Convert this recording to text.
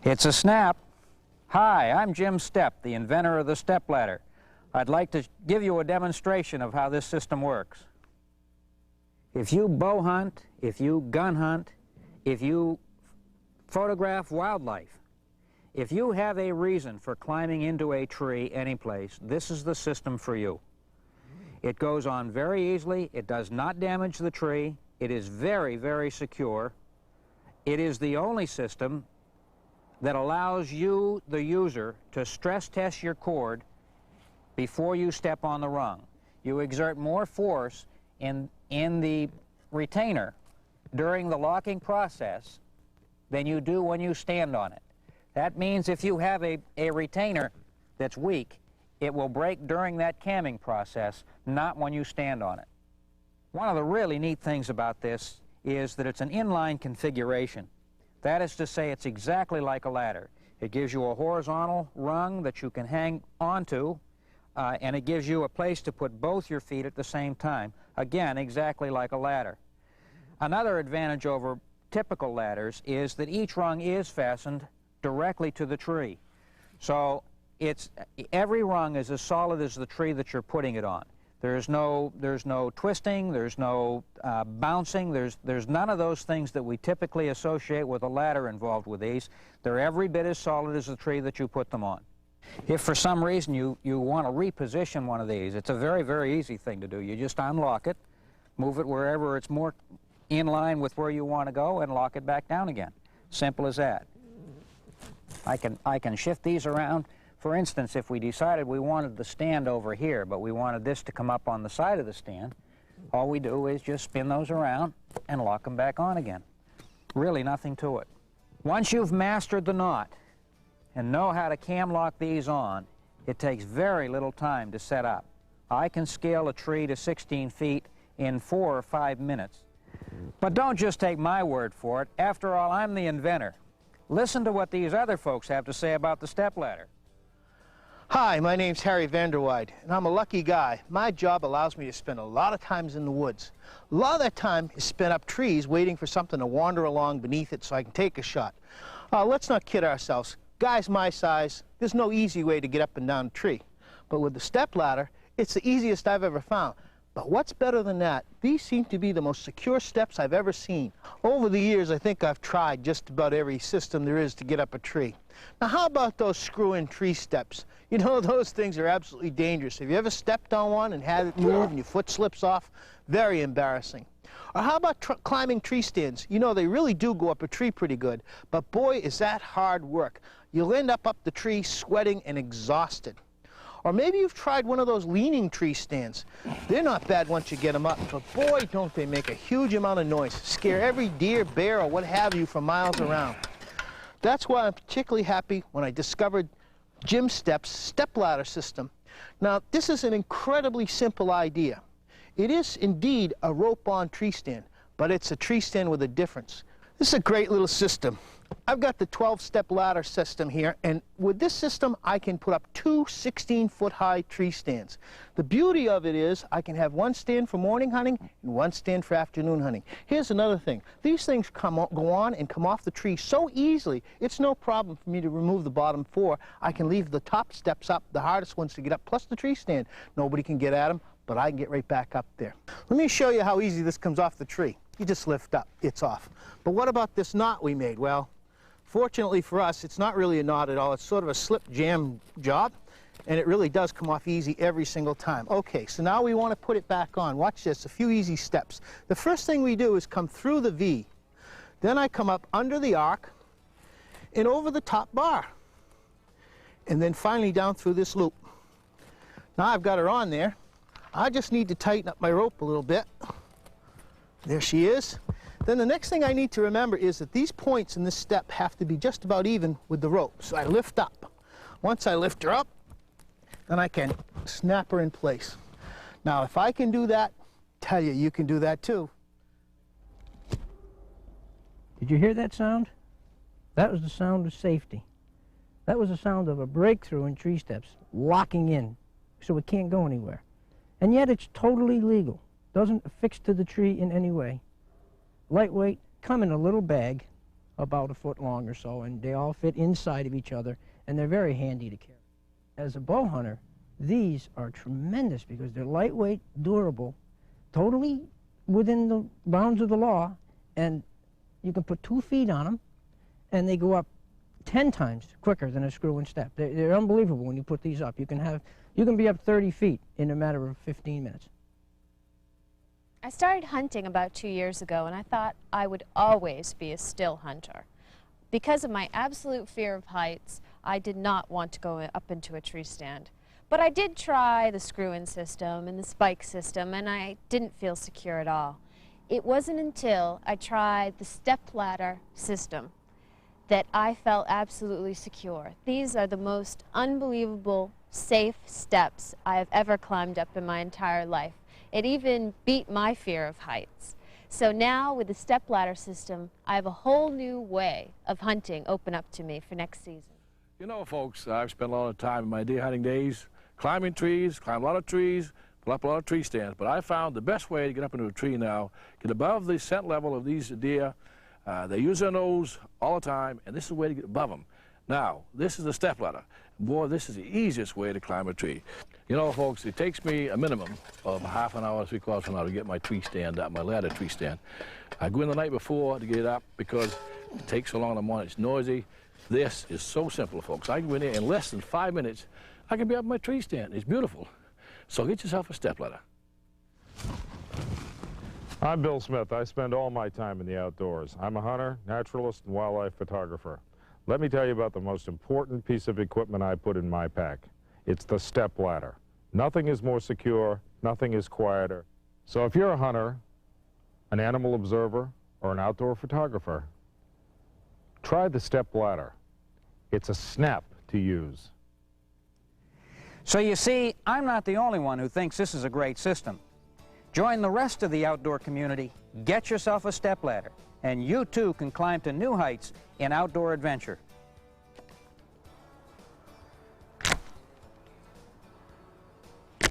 It's a snap. Hi, I'm Jim Stepp, the inventor of the step ladder. I'd like to give you a demonstration of how this system works. If you bow hunt, if you gun hunt, if you photograph wildlife, if you have a reason for climbing into a tree anyplace, this is the system for you. It goes on very easily. It does not damage the tree. It is very, very secure. It is the only system that allows you, the user, to stress test your cord before you step on the rung. You exert more force in the retainer during the locking process than you do when you stand on it. That means if you have a retainer that's weak, it will break during that camming process, not when you stand on it. One of the really neat things about this is that it's an inline configuration. That is to say, it's exactly like a ladder. It gives you a horizontal rung that you can hang onto, and it gives you a place to put both your feet at the same time. Again, exactly like a ladder. Another advantage over typical ladders is that each rung is fastened directly to the tree. So every rung is as solid as the tree that you're putting it on. There's no twisting, there's no bouncing, there's none of those things that we typically associate with a ladder involved with these. They're every bit as solid as the tree that you put them on. If for some reason you want to reposition one of these, it's a very, very easy thing to do. You just unlock it, move it wherever it's more in line with where you want to go, and lock it back down again. Simple as that. I can shift these around. For instance, if we decided we wanted the stand over here, but we wanted this to come up on the side of the stand, all we do is just spin those around and lock them back on again. Really nothing to it. Once you've mastered the knot and know how to cam lock these on, it takes very little time to set up. I can scale a tree to 16 feet in 4 or 5 minutes. But don't just take my word for it. After all, I'm the inventor. Listen to what these other folks have to say about the step ladder. Hi, my name's Harry Vanderweide, and I'm a lucky guy. My job allows me to spend a lot of times in the woods. A lot of that time is spent up trees waiting for something to wander along beneath it so I can take a shot. Let's not kid ourselves. Guys my size, there's no easy way to get up and down a tree. But with the step ladder, it's the easiest I've ever found. But what's better than that? These seem to be the most secure steps I've ever seen. Over the years, I think I've tried just about every system there is to get up a tree. Now, how about those screw-in tree steps? You know, those things are absolutely dangerous. Have you ever stepped on one and had it move and your foot slips off? Very embarrassing. Or how about climbing tree stands? You know, they really do go up a tree pretty good, but boy, is that hard work. You'll end up the tree sweating and exhausted. Or maybe you've tried one of those leaning tree stands. They're not bad once you get them up, but boy, don't they make a huge amount of noise. Scare every deer, bear, or what have you for miles around. That's why I'm particularly happy when I discovered Jim Stepp's stepladder system. Now, this is an incredibly simple idea. It is indeed a rope-on tree stand, but it's a tree stand with a difference. This is a great little system. I've got the 12-step ladder system here, and with this system, I can put up 2 16-foot-high tree stands. The beauty of it is I can have one stand for morning hunting and one stand for afternoon hunting. Here's another thing. These things go on and come off the tree so easily, it's no problem for me to remove the bottom 4. I can leave the top steps up, the hardest ones to get up, plus the tree stand. Nobody can get at them, but I can get right back up there. Let me show you how easy this comes off the tree. You just lift up, it's off. But what about this knot we made? Well, fortunately for us, it's not really a knot at all. It's sort of a slip jam job, and it really does come off easy every single time. Okay, so now we want to put it back on. Watch this, a few easy steps. The first thing we do is come through the V. Then I come up under the arc and over the top bar. And then finally down through this loop. Now I've got her on there. I just need to tighten up my rope a little bit. There she is. Then the next thing I need to remember is that these points in this step have to be just about even with the rope. So I lift up. Once I lift her up, then I can snap her in place. Now, if I can do that, tell you, you can do that too. Did you hear that sound? That was the sound of safety. That was the sound of a breakthrough in tree steps, locking in, so it can't go anywhere. And yet it's totally legal. Doesn't affix to the tree in any way. Lightweight, come in a little bag, about 1 foot long or so, and they all fit inside of each other, and they're very handy to carry. As a bow hunter, these are tremendous because they're lightweight, durable, totally within the bounds of the law, and you can put 2 feet on them, and they go up 10 times quicker than a screw and step. They're unbelievable when you put these up. You can be up 30 feet in a matter of 15 minutes. I started hunting about 2 years ago, and I thought I would always be a still hunter. Because of my absolute fear of heights, I did not want to go up into a tree stand. But I did try the screw-in system and the spike system, and I didn't feel secure at all. It wasn't until I tried the step ladder system that I felt absolutely secure. These are the most unbelievable, safe steps I have ever climbed up in my entire life. It even beat my fear of heights. So now with the step ladder system, I have a whole new way of hunting open up to me for next season. You know, folks, I've spent a lot of time in my deer hunting days climbing trees, climbed a lot of trees, put up a lot of tree stands, but I found the best way to get up into a tree now, get above the scent level of these deer. They use their nose all the time, and this is the way to get above them. Now, this is the step ladder. Boy, this is the easiest way to climb a tree. You know, folks, it takes me a minimum of half an hour, 3/4 of an hour to get my tree stand up, my ladder tree stand. I go in the night before to get it up because it takes so long in the morning. It's noisy. This is so simple, folks. I can go in there in less than 5 minutes. I can be up my tree stand. It's beautiful. So get yourself a step ladder. I'm Bill Smith. I spend all my time in the outdoors. I'm a hunter, naturalist, and wildlife photographer. Let me tell you about the most important piece of equipment I put in my pack. It's the step ladder. Nothing is more secure, nothing is quieter. So if you're a hunter, an animal observer, or an outdoor photographer, try the step ladder. It's a snap to use. So you see, I'm not the only one who thinks this is a great system. Join the rest of the outdoor community, get yourself a step ladder, and you too can climb to new heights in outdoor adventure.